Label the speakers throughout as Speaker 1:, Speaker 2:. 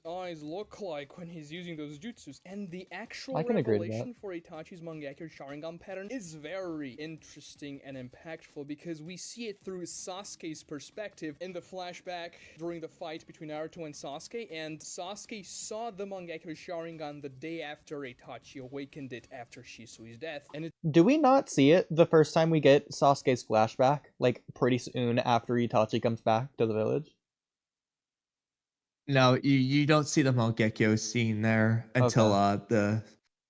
Speaker 1: eyes look like when he's using those jutsus. And the actual
Speaker 2: I can agree to
Speaker 1: revelation for Itachi's Mangekyo Sharingan pattern is very interesting and impactful because we see it through Sasuke's perspective in the flashback during the fight between Naruto and Sasuke, and Sasuke saw the Mangekyo Sharingan the day after Itachi awakened it after Shisui's death. And
Speaker 2: do we not see it the first time we get Sasuke's flashback, like pretty soon after Itachi comes back to the village?
Speaker 3: No, you don't see the Mangekyo scene there until the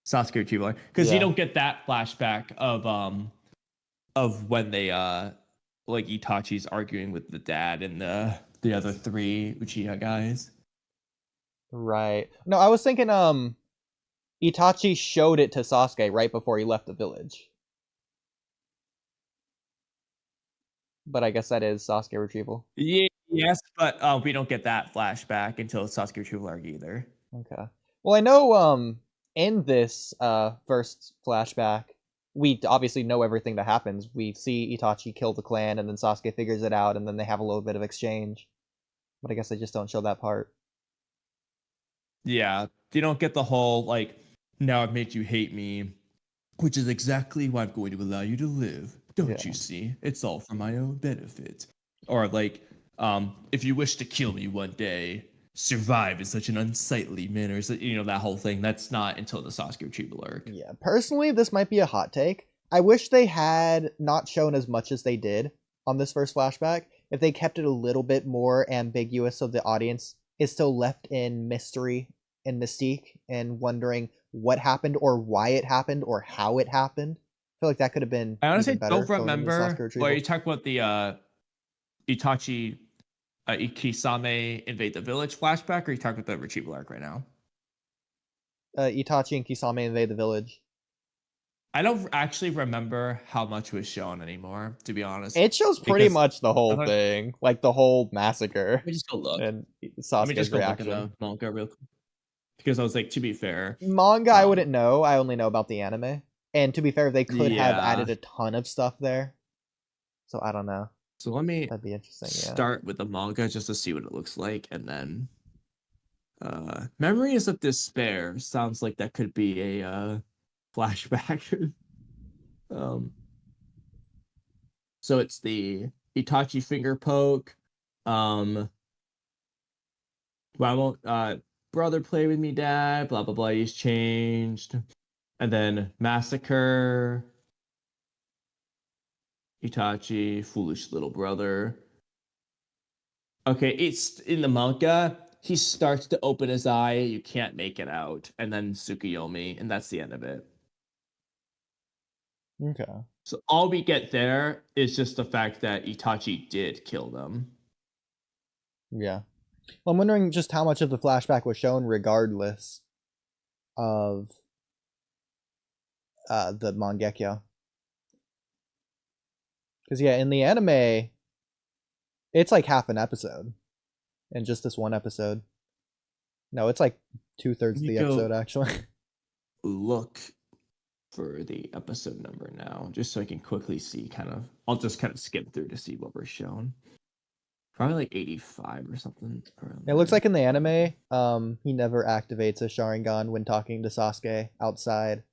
Speaker 3: Sasuke retrieval, because you don't get that flashback of when they like Itachi's arguing with the dad and the other 3 Uchiha guys.
Speaker 2: Right. No, I was thinking Itachi showed it to Sasuke right before he left the village. But I guess that is Sasuke retrieval.
Speaker 3: Yeah, yes, but we don't get that flashback until Sasuke retrieval arc either.
Speaker 2: Okay. Well, I know in this first flashback, we obviously know everything that happens. We see Itachi kill the clan, and then Sasuke figures it out, and then they have a little bit of exchange. But I guess they just don't show that part.
Speaker 3: Yeah, you don't get the whole, like, now I've made you hate me, which is exactly why I'm going to allow you to live. Don't you see? It's all for my own benefit. Or, like, if you wish to kill me one day, survive in such an unsightly manner. So, you know, that whole thing. That's not until the Sasuke retrieval arc.
Speaker 2: Yeah, personally, this might be a hot take. I wish they had not shown as much as they did on this first flashback. If they kept it a little bit more ambiguous so the audience is still left in mystery and mystique and wondering what happened or why it happened or how it happened. I feel like that could have been
Speaker 3: I honestly
Speaker 2: better
Speaker 3: don't remember where you talk about the Itachi Ikisame invade the village flashback, or you talk about the retrieval arc right now?
Speaker 2: Itachi and Kisame invade the village.
Speaker 3: I don't actually remember how much was shown anymore, to be honest.
Speaker 2: It shows pretty much the whole thing, like the whole massacre.
Speaker 3: Let me just go look.
Speaker 2: And Sasuke's
Speaker 3: Let me just go
Speaker 2: reaction.
Speaker 3: look at the manga real quick. Because I was like, to be fair,
Speaker 2: manga I wouldn't know. I only know about the anime. And to be fair, they could have added a ton of stuff there. So I don't know.
Speaker 3: So let me
Speaker 2: That'd be interesting.
Speaker 3: Start with the manga just to see what it looks like, and then Memories of Despair sounds like that could be a flashback. So it's the Itachi finger poke. Why won't brother play with me, dad? Blah blah blah. He's changed, and then massacre. Itachi, foolish little brother. Okay, it's in the manga. He starts to open his eye. You can't make it out, and then Tsukuyomi, and that's the end of it.
Speaker 2: Okay.
Speaker 3: So all we get there is just the fact that Itachi did kill them.
Speaker 2: Yeah. Well, I'm wondering just how much of the flashback was shown regardless of the Mangekyo. Because, yeah, in the anime, it's like half an episode. In just this one episode. No, it's like 2/3 of the episode, actually.
Speaker 3: Look for the episode number now, just so I can quickly see I'll just kind of skip through to see what we're shown. Probably like 85 or something.
Speaker 2: It looks like in the anime, he never activates a Sharingan when talking to Sasuke outside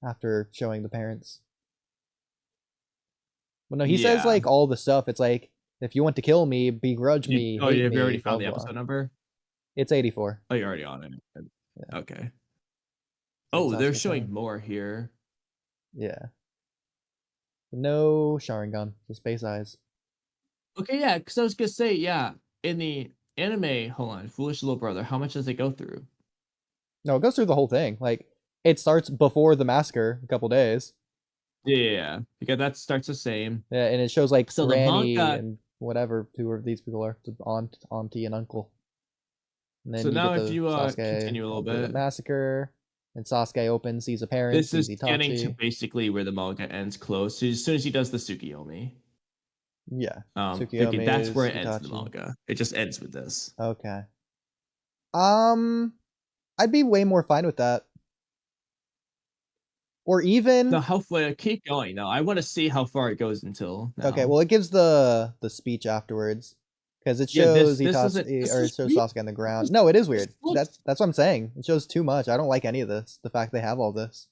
Speaker 2: after showing the parents. Well, no, he says like all the stuff. It's like, if you want to kill me, begrudge me.
Speaker 3: Oh,
Speaker 2: you
Speaker 3: already found the episode number?
Speaker 2: It's 84.
Speaker 3: Oh, you're already on it. Yeah. Okay.
Speaker 2: Oh,
Speaker 3: they're showing more here.
Speaker 2: Yeah. No Sharingan, just space eyes.
Speaker 3: Okay, yeah, because I was gonna say, in the anime, hold on, Foolish Little Brother, how much does it go through?
Speaker 2: No, it goes through the whole thing. Like, it starts before the massacre, a couple days.
Speaker 3: Yeah, because that starts the same.
Speaker 2: Yeah, and it shows like
Speaker 3: so
Speaker 2: Granny
Speaker 3: the manga,
Speaker 2: and whatever who these people are, aunt, auntie, and uncle. And then
Speaker 3: so now if you
Speaker 2: Sasuke,
Speaker 3: continue a little bit,
Speaker 2: massacre, and Sasuke opens, sees a parent.
Speaker 3: This is
Speaker 2: Itachi.
Speaker 3: Getting to basically where the manga ends close. So as soon as he does the Tsukuyomi.
Speaker 2: Yeah.
Speaker 3: Tsukuyomi that's where it ends the manga. It just ends with this.
Speaker 2: Okay. I'd be way more fine with that. Or even
Speaker 3: keep going. No, I want to see how far it goes until now.
Speaker 2: Okay, well it gives the speech afterwards. because it
Speaker 3: Yeah,
Speaker 2: shows
Speaker 3: this isn't.
Speaker 2: Itachi
Speaker 3: This
Speaker 2: or it
Speaker 3: is
Speaker 2: shows
Speaker 3: weird.
Speaker 2: Sasuke on the ground. No, it is weird.
Speaker 3: This looks-
Speaker 2: That's what I'm saying. It shows too much. I don't like any of this. The fact they have all this.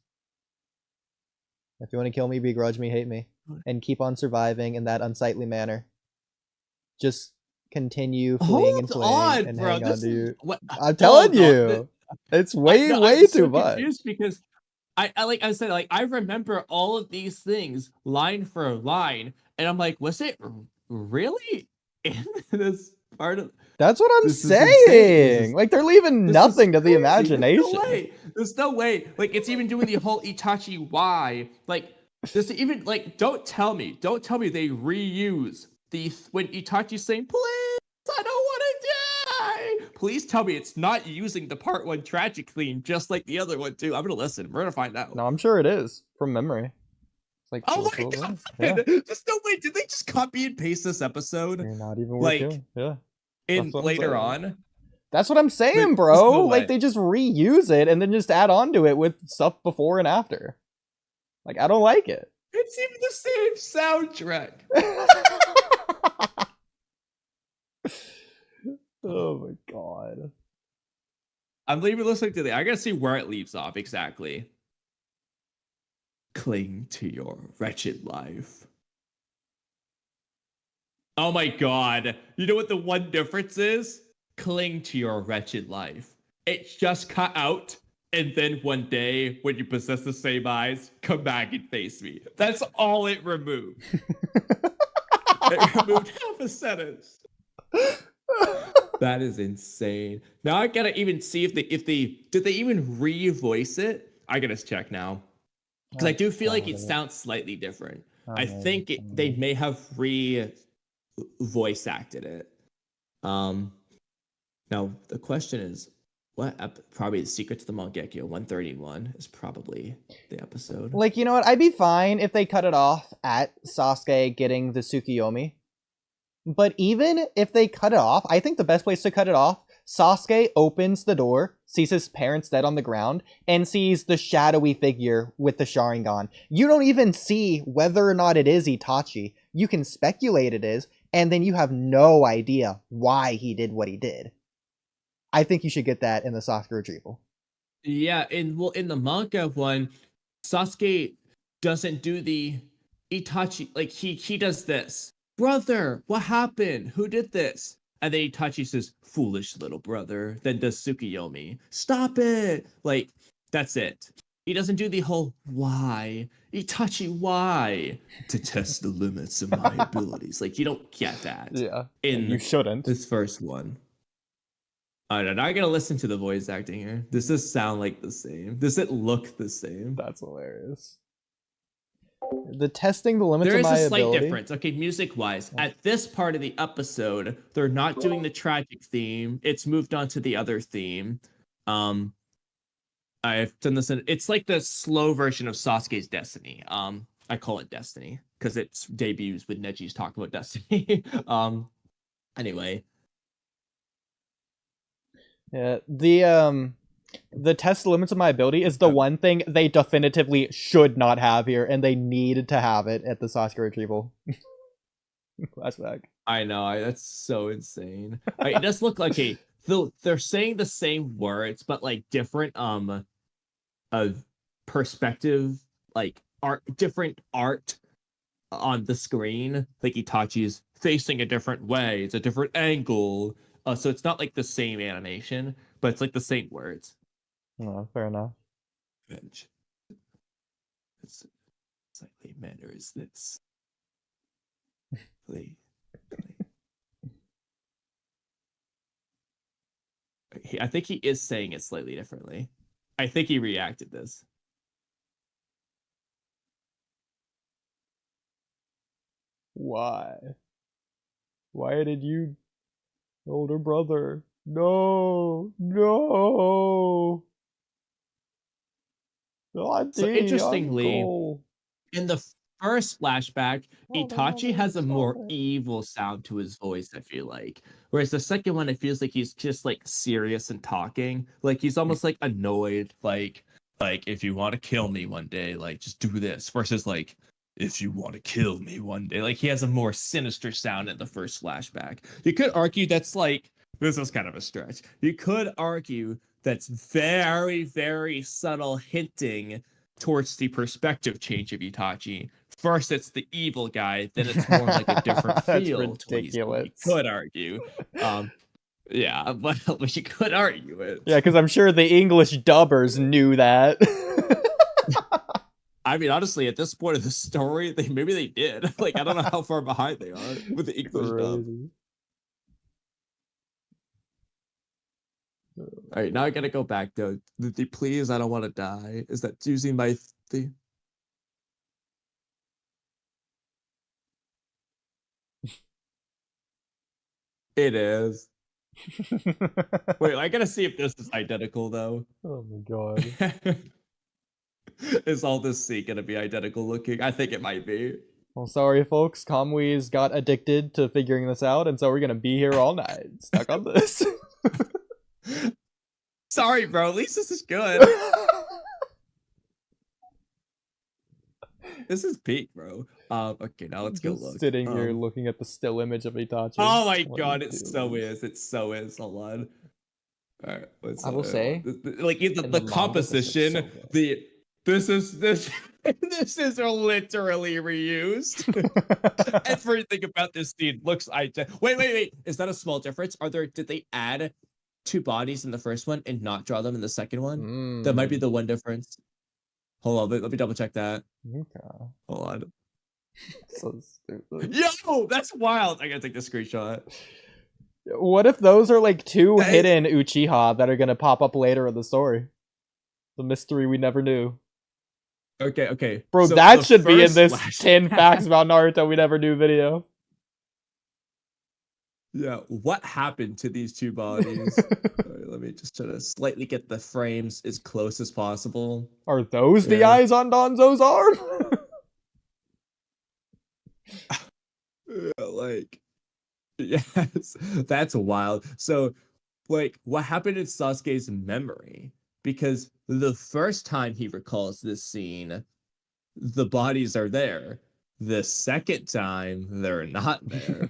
Speaker 2: If you want to kill me, begrudge me, hate me, and keep on surviving in that unsightly manner, just continue fleeing and
Speaker 3: Hold
Speaker 2: fleeing
Speaker 3: on,
Speaker 2: and
Speaker 3: bro.
Speaker 2: hang on
Speaker 3: This
Speaker 2: to you.
Speaker 3: is what.
Speaker 2: I'm telling
Speaker 3: Hold on.
Speaker 2: you, it's way
Speaker 3: No,
Speaker 2: way
Speaker 3: I'm
Speaker 2: too
Speaker 3: so
Speaker 2: much.
Speaker 3: confused because I like I said, like I remember all of these things line for line, and I'm like, was it really in this part of?
Speaker 2: That's what I'm
Speaker 3: This is insane.
Speaker 2: saying. Like they're leaving
Speaker 3: This is
Speaker 2: nothing to the
Speaker 3: crazy.
Speaker 2: imagination.
Speaker 3: There's no way. There's no way. Like it's even doing the whole Itachi why. Like this even like don't tell me they reuse the when Itachi's saying, please, I don't want to die. Please tell me it's not using the part one tragic theme just like the other one too. I'm gonna listen. We're gonna find out.
Speaker 2: No, I'm sure it is from memory. It's like
Speaker 3: Oh my
Speaker 2: literal
Speaker 3: god!
Speaker 2: words. Yeah.
Speaker 3: There's no way. Did they just copy and paste this episode
Speaker 2: You're not even worth
Speaker 3: like
Speaker 2: doing. Yeah.
Speaker 3: in
Speaker 2: That's what I'm
Speaker 3: later
Speaker 2: saying.
Speaker 3: on?
Speaker 2: That's what I'm saying,
Speaker 3: There's
Speaker 2: bro.
Speaker 3: no
Speaker 2: Like
Speaker 3: way.
Speaker 2: they just reuse it and then just add on to it with stuff before and after. Like I don't like it.
Speaker 3: It's even the same soundtrack.
Speaker 2: Oh my god.
Speaker 3: I'm even listening to the. I gotta see where it leaves off exactly. Cling to your wretched life. Oh my god. You know what the one difference is? Cling to your wretched life. It's just cut out, and then one day, when you possess the same eyes, come back and face me. That's all it removed. It removed half a sentence. That is insane. Now I gotta even see if they did they even revoice it? I gotta check now. Because I do feel like it sounds slightly different. I think they may have voice acted it. Now the question is, probably the Secret to the Mangekyo 131 is probably the episode.
Speaker 2: Like, you know what? I'd be fine if they cut it off at Sasuke getting the Tsukiyomi. But even if they cut it off, I think the best place to cut it off, Sasuke opens the door, sees his parents dead on the ground, and sees the shadowy figure with the Sharingan. You don't even see whether or not it is Itachi. You can speculate it is, and then you have no idea why he did what he did. I think you should get that in the Sasuke retrieval.
Speaker 3: Yeah, in the manga one, Sasuke doesn't do the Itachi, like he does this. Brother, what happened? Who did this? And then Itachi says, foolish little brother, then does Tsukiyomi. Stop it! Like, that's it. He doesn't do the whole, why? Itachi, why? To test the limits of my abilities. Like, you don't get that.
Speaker 2: Yeah.
Speaker 3: In
Speaker 2: you shouldn't.
Speaker 3: this first one. I don't know. I gotta listen to the voice acting here. Does this sound like the same? Does it look the same?
Speaker 2: That's hilarious. The testing the limits
Speaker 3: There
Speaker 2: of
Speaker 3: is
Speaker 2: my
Speaker 3: a slight
Speaker 2: ability.
Speaker 3: difference. Okay, music-wise, at this part of the episode, they're not doing the tragic theme. It's moved on to the other theme. I've done this. It's like the slow version of Sasuke's Destiny. I call it Destiny because it debuts with Neji's talk about Destiny. Anyway.
Speaker 2: Yeah, the test the limits of my ability is the one thing they definitively should not have here, and they need to have it at the Sasuke retrieval. Flashback.
Speaker 3: I know, that's so insane. It does look like they're saying the same words, but like different perspective, like different art on the screen. Like Itachi's facing a different way, it's a different angle. So it's not like the same animation, but it's like the same words.
Speaker 2: Oh, fair enough.
Speaker 3: Revenge. It's slightly manner is this. Play. I think he is saying it slightly differently. I think he reacted this.
Speaker 2: Why? Why did you, older brother? No, no.
Speaker 3: So interestingly, in the first flashback, Itachi has a more evil sound to his voice, I feel like. Whereas the second one, it feels like he's just like serious and talking. Like he's almost like annoyed, like if you want to kill me one day, like just do this. Versus like if you want to kill me one day. Like, he has a more sinister sound in the first flashback. You could argue that's like, this is kind of a stretch. You could argue that's very, very subtle hinting towards the perspective change of Itachi. First, it's the evil guy, then it's more like a different
Speaker 2: That's
Speaker 3: feel to what he's doing.
Speaker 2: ridiculous.
Speaker 3: You could argue. Yeah, but you could argue it.
Speaker 2: Yeah, because I'm sure the English dubbers knew that.
Speaker 3: I mean, honestly, at this point of the story, maybe they did. Like, I don't know how far behind they are with the English dub. All right, now I gotta go back though. The please, I don't want to die. Is that using my the? It is. Wait, I gotta see if this is identical though.
Speaker 2: Oh my god.
Speaker 3: Is all this scene gonna be identical looking? I think it might be.
Speaker 2: Well, sorry, folks. Kamui's got addicted to figuring this out, and so we're gonna be here all night, stuck on this.
Speaker 3: Sorry, bro. At least this is good. This is peak, bro. Okay, now let's go look.
Speaker 2: Sitting here looking at the still image of Itachi.
Speaker 3: Oh my god, it so is. It so is. Hold on. All right,
Speaker 2: I will say,
Speaker 3: like the composition, this is literally reused. Everything about this scene looks identical. Wait. Is that a small difference? Did they add 2 bodies in the first one and not draw them in the second one? That might be the one difference. Hold on, let me double check that.
Speaker 2: Okay.
Speaker 3: Hold on.
Speaker 2: So stupid.
Speaker 3: Yo, that's wild. I gotta take the screenshot.
Speaker 2: What if those are like 2 hidden Uchiha that are gonna pop up later in the story? The mystery we never knew.
Speaker 3: Okay.
Speaker 2: Bro, so that should be in this 10 facts about Naruto we never knew video.
Speaker 3: Yeah, what happened to these 2 bodies? Right, let me just try to slightly get the frames as close as possible.
Speaker 2: Are those the eyes on Danzo's arm?
Speaker 3: Yes, that's wild. So, like, what happened in Sasuke's memory? Because the first time he recalls this scene, the bodies are there. The second time, they're not there.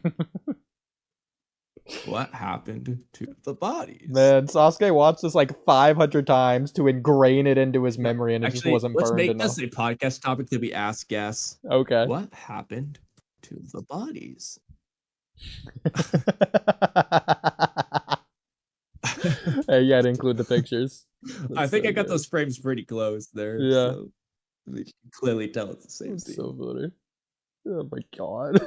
Speaker 3: What happened to the bodies?
Speaker 2: Man, Sasuke watched this like 500 times to ingrain it into his memory, and it just wasn't burned enough.
Speaker 3: Let's make this a podcast topic that we ask guests.
Speaker 2: Okay.
Speaker 3: What happened to the bodies?
Speaker 2: Hey, you gotta include the pictures.
Speaker 3: I think I got those frames pretty close there.
Speaker 2: Yeah.
Speaker 3: So you can clearly tell it's the same scene.
Speaker 2: So funny. Oh my god.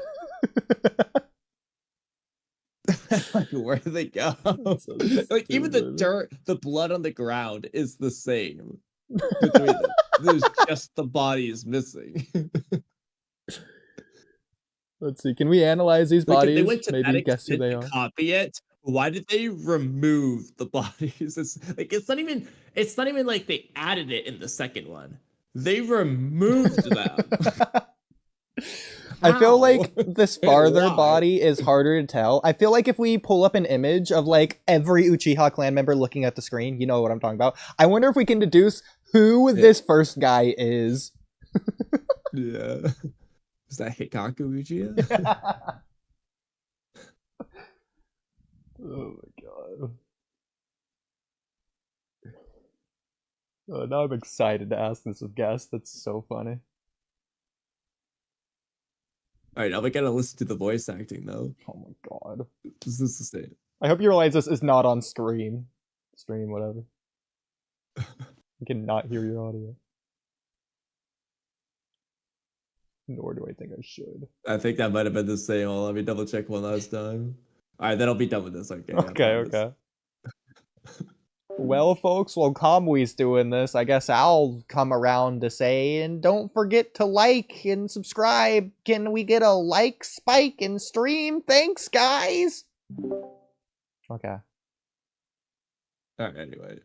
Speaker 3: Like, where do they go? So like, even the dirt, the blood on the ground is the same between them. There's just the bodies missing.
Speaker 2: Let's see. Can we analyze these bodies?
Speaker 3: They went to
Speaker 2: maybe guess who they are.
Speaker 3: Copy it. Why did they remove the bodies? It's not even like they added it in the second one. They removed them.
Speaker 2: I feel like this farther body is harder to tell. I feel like if we pull up an image of like every Uchiha clan member looking at the screen, you know what I'm talking about. I wonder if we can deduce who this first guy is.
Speaker 3: Yeah. Is that Hikaku Uchiha?
Speaker 2: Oh my god. Oh, now I'm excited to ask this of guests. That's so funny.
Speaker 3: Alright, now we gotta listen to the voice acting though.
Speaker 2: Oh my god.
Speaker 3: This is the same.
Speaker 2: I hope you realize this is not on stream. Stream, whatever. I cannot hear your audio. Nor do I think I should.
Speaker 3: I think that might have been the same. Well, let me double check one last time. Alright, then I'll be done with this. Okay.
Speaker 2: Well, folks, while Kamui's doing this, I guess I'll come around to say, and don't forget to like and subscribe. Can we get a like spike and stream? Thanks, guys! Okay.
Speaker 3: Alright, anyway.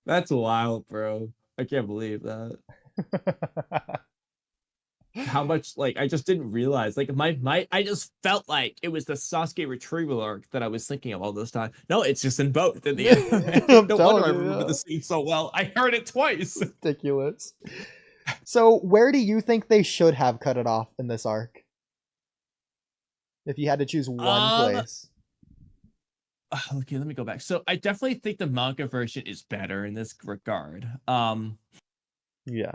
Speaker 3: That's wild, bro. I can't believe that. how much like I just didn't realize like my I just felt like it was the Sasuke retrieval arc that I was thinking of all this time. No, it's just in both in the
Speaker 2: I'm
Speaker 3: end. No wonder
Speaker 2: telling
Speaker 3: I
Speaker 2: you,
Speaker 3: remember
Speaker 2: yeah.
Speaker 3: the scene so well. I heard it twice.
Speaker 2: Ridiculous. So, where do you think they should have cut it off in this arc? If you had to choose one place.
Speaker 3: Okay, let me go back. So I definitely think the manga version is better in this regard.
Speaker 2: Yeah.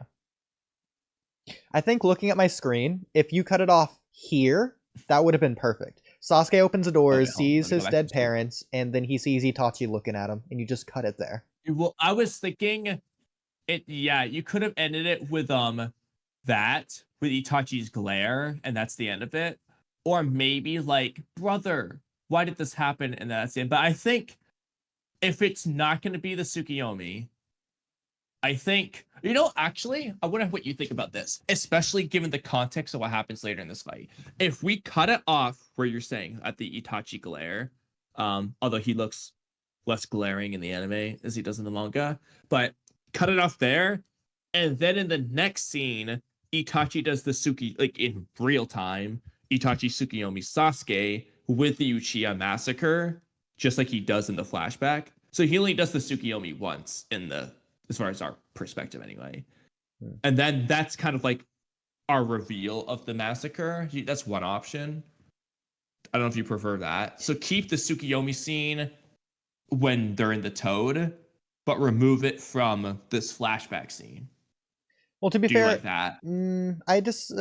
Speaker 2: I think looking at my screen, if you cut it off here, that would have been perfect. Sasuke opens the doors,
Speaker 3: Okay, hold on,
Speaker 2: sees
Speaker 3: let me go
Speaker 2: his
Speaker 3: back to
Speaker 2: dead
Speaker 3: the screen.
Speaker 2: parents, and then he sees Itachi looking at him, and you just cut it there.
Speaker 3: Well, I was thinking it. Yeah, you could have ended it with that with Itachi's glare, and that's the end of it. Or maybe like, brother, why did this happen? And that's it. But I think if it's not going to be the Tsukiyomi, I think, actually, I wonder what you think about this, especially given the context of what happens later in this fight. If we cut it off where you're saying at the Itachi glare, although he looks less glaring in the anime as he does in the manga, but cut it off there, and then in the next scene, Itachi does the like in real time, Itachi Tsukiyomi Sasuke with the Uchiha massacre, just like he does in the flashback. So he only does the Tsukiyomi once as far as our perspective anyway. And then that's kind of like our reveal of the massacre. That's one option. I don't know if you prefer that. So keep the Tsukiyomi scene when they're in the Toad, but remove it from this flashback scene.
Speaker 2: Well, to be
Speaker 3: Do
Speaker 2: fair,
Speaker 3: you like that?
Speaker 2: I just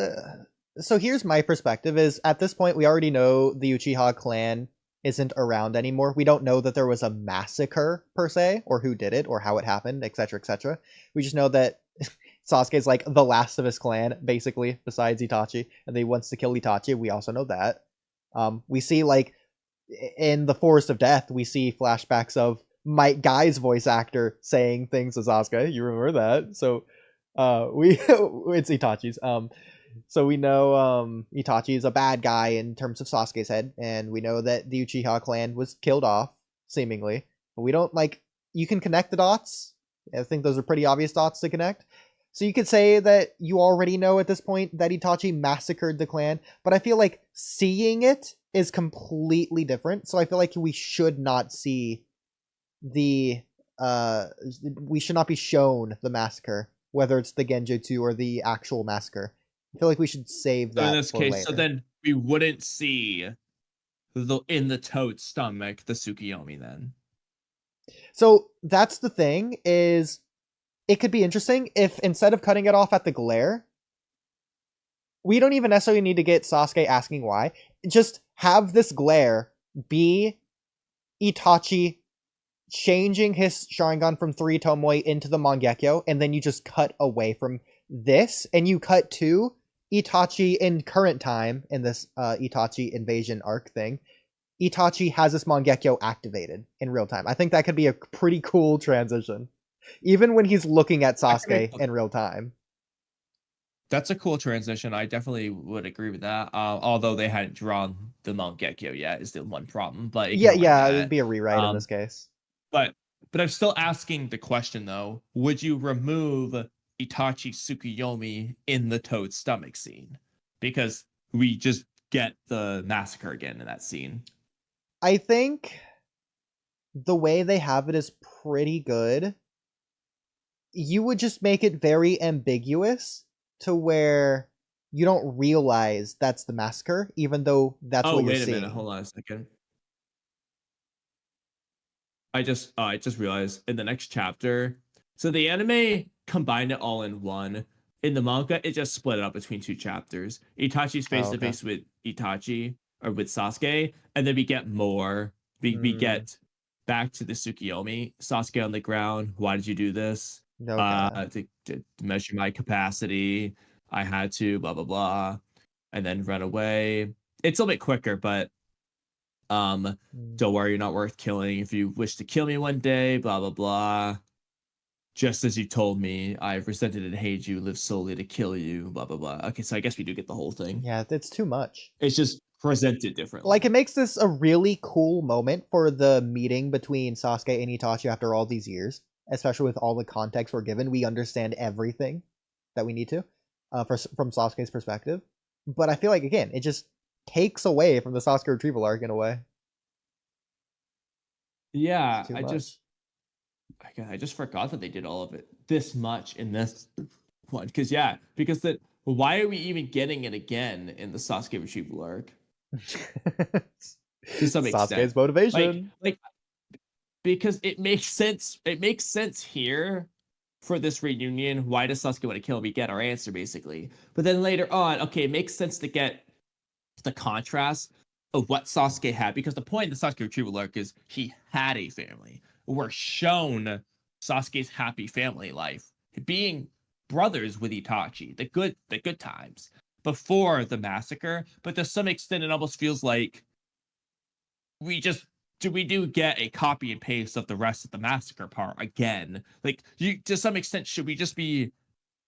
Speaker 2: so here's my perspective: is at this point we already know the Uchiha clan isn't around anymore. We don't know that there was a massacre per se, or who did it, or how it happened, etc., etc. We just know that Sasuke's like the last of his clan, basically, besides Itachi, and he wants to kill Itachi. We also know that. We see like in the Forest of Death, we see flashbacks of Mike Guy's voice actor saying things to Sasuke. You remember that? So it's Itachi's. So we know Itachi is a bad guy in terms of Sasuke's head, and we know that the Uchiha clan was killed off, seemingly. But we don't you can connect the dots. I think those are pretty obvious dots to connect. So you could say that you already know at this point that Itachi massacred the clan, but I feel like seeing it is completely different. So I feel like we should not see we should not be shown the massacre, whether it's the Genjutsu or the actual massacre. I feel like we should save that
Speaker 3: in this
Speaker 2: for
Speaker 3: case,
Speaker 2: later.
Speaker 3: so then we wouldn't see in the Toad's stomach the Tsukiyomi then.
Speaker 2: So that's the thing, is it could be interesting if instead of cutting it off at the glare, we don't even necessarily need to get Sasuke asking why. Just have this glare be Itachi changing his Sharingan from 3 Tomoe into the Mangekyo, and then you just cut away from this, and you cut to Itachi in current time, in this Itachi invasion arc thing. Itachi has this Mangekyo activated in real time. I think that could be a pretty cool transition. Even when he's looking at Sasuke in real time.
Speaker 3: That's a cool transition. I definitely would agree with that. Although they hadn't drawn the Mangekyo yet is the one problem. But
Speaker 2: yeah, it would be a rewrite in this case.
Speaker 3: But I'm still asking the question though: would you remove Itachi Tsukiyomi in the Toad stomach scene? Because we just get the massacre again in that scene.
Speaker 2: I think the way they have it is pretty good. You would just make it very ambiguous to where you don't realize that's the massacre, even though that's what you're seeing.
Speaker 3: Wait a minute, hold on a second. I just realized in the next chapter. So the anime combined it all in one. In the manga, it just split it up between 2 chapters. Itachi's face to face with Itachi or with Sasuke, and then we get more. We get back to the Tsukiyomi. Sasuke on the ground. Why did you do this? To measure my capacity. I had to, blah blah blah, and then run away. It's a little bit quicker, but don't worry, you're not worth killing. If you wish to kill me one day, blah blah blah. Just as you told me, I've resented and hated you, live solely to kill you, blah blah blah. Okay, so I guess we do get the whole thing.
Speaker 2: Yeah, it's too much.
Speaker 3: It's just presented differently.
Speaker 2: Like, it makes this a really cool moment for the meeting between Sasuke and Itachi after all these years, especially with all the context we're given. We understand everything that we need to. from Sasuke's perspective. But I feel like, again, it just takes away from the Sasuke retrieval arc in a way.
Speaker 3: Yeah,
Speaker 2: Too
Speaker 3: I
Speaker 2: much.
Speaker 3: just forgot that they did all of it this much in this one. Because why are we even getting it again in the Sasuke retrieval arc? To some
Speaker 2: Sasuke's
Speaker 3: extent,
Speaker 2: motivation.
Speaker 3: like because it makes sense. It makes sense here for this reunion. Why does Sasuke want to kill him? We get our answer basically. But then later on, okay, it makes sense to get the contrast of what Sasuke had, because the point of the Sasuke retrieval arc is he had a family. We're shown Sasuke's happy family life, being brothers with Itachi, the good times before the massacre. But to some extent, it almost feels like we do get a copy and paste of the rest of the massacre part again. Like, to some extent, should we just be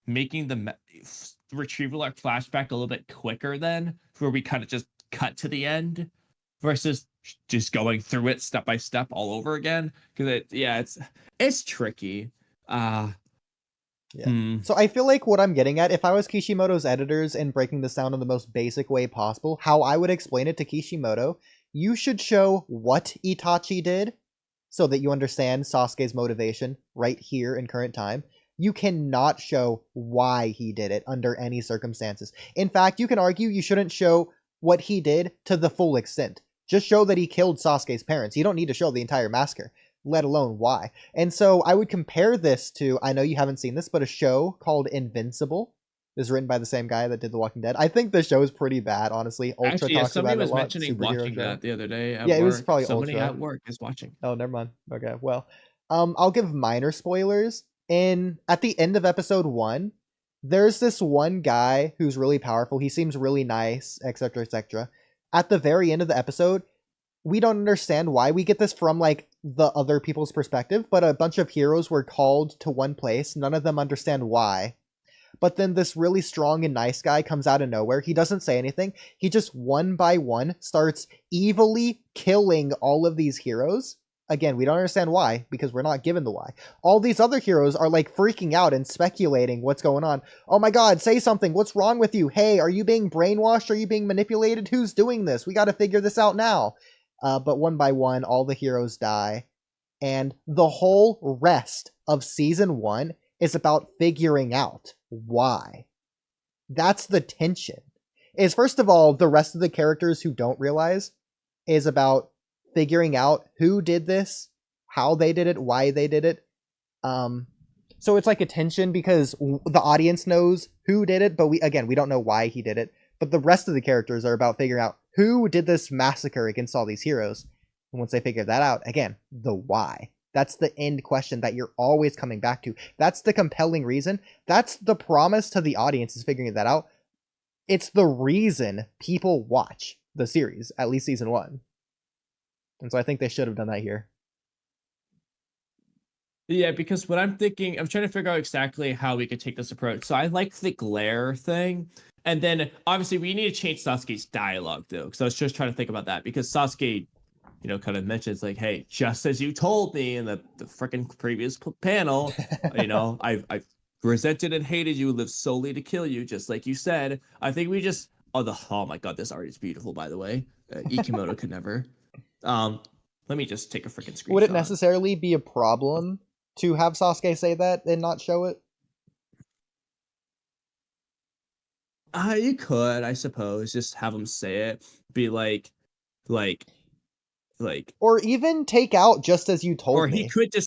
Speaker 3: making the retrieval arc flashback a little bit quicker then, where we kind of just cut to the end versus just going through it step by step all over again? Because it's tricky.
Speaker 2: So I feel like what I'm getting at, if I was Kishimoto's editors and breaking this down in the most basic way possible, how I would explain it to Kishimoto, you should show what Itachi did so that you understand Sasuke's motivation right here in current time. You cannot show why he did it under any circumstances. In fact, you can argue you shouldn't show what he did to the full extent. Just show that he killed Sasuke's parents. You don't need to show the entire massacre, let alone why. And so I would compare this to, I know you haven't seen this, but a show called Invincible. Is written by the same guy that did The Walking Dead. I think the show is pretty bad, honestly. Ultra
Speaker 3: Actually,
Speaker 2: talks
Speaker 3: somebody
Speaker 2: about it
Speaker 3: was
Speaker 2: a lot.
Speaker 3: mentioning watching that the other day at
Speaker 2: yeah,
Speaker 3: work.
Speaker 2: it was probably
Speaker 3: somebody
Speaker 2: Ultra.
Speaker 3: at work is watching.
Speaker 2: Oh, never mind. Okay, well, I'll give minor spoilers. At the end of episode 1, there's this one guy who's really powerful. He seems really nice, etc., etc. At the very end of the episode, we don't understand why. We get this from like the other people's perspective, but a bunch of heroes were called to one place. None of them understand why. But then this really strong and nice guy comes out of nowhere. He doesn't say anything. He just one by one starts evilly killing all of these heroes. Again, we don't understand why, because we're not given the why. All these other heroes are like freaking out and speculating what's going on. Oh my god, say something. What's wrong with you? Hey, are you being brainwashed? Are you being manipulated? Who's doing this? We got to figure this out now. But one by one, all the heroes die. And the whole rest of season 1 is about figuring out why. That's the tension. Is first of all, the rest of the characters who don't realize is about figuring out who did this, how they did it, why they did it. So it's like a tension because the audience knows who did it, but we don't know why he did it. But the rest of the characters are about figuring out who did this massacre against all these heroes. And once they figure that out, again, the why. That's the end question that you're always coming back to. That's the compelling reason. That's the promise to the audience, is figuring that out. It's the reason people watch the series, at least season 1. And so I think they should have done that here.
Speaker 3: Yeah, because what I'm thinking, I'm trying to figure out exactly how we could take this approach. So I like the glare thing. And then obviously we need to change Sasuke's dialogue though. Because I was just trying to think about that. Because Sasuke, kind of mentions like, hey, just as you told me in the freaking previous panel, I've resented and hated you, lived solely to kill you, just like you said. I think we just, oh my god, this art is beautiful, by the way. Ikimoto could never. Let me just take a freaking screenshot.
Speaker 2: Would it necessarily be a problem to have Sasuke say that and not show it?
Speaker 3: You could, I suppose, just have him say it, be like,
Speaker 2: or even take out just as you told me.
Speaker 3: Or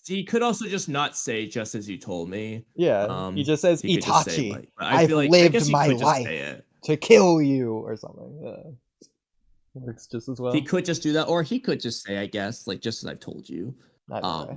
Speaker 3: he could also just not say just as you told me.
Speaker 2: Yeah, he just says, Itachi, just say, I've lived my life to kill you, or something. Yeah. Works just as well.
Speaker 3: He could just do that, or he could just say, I guess, like, just as I've told you.
Speaker 2: Yeah.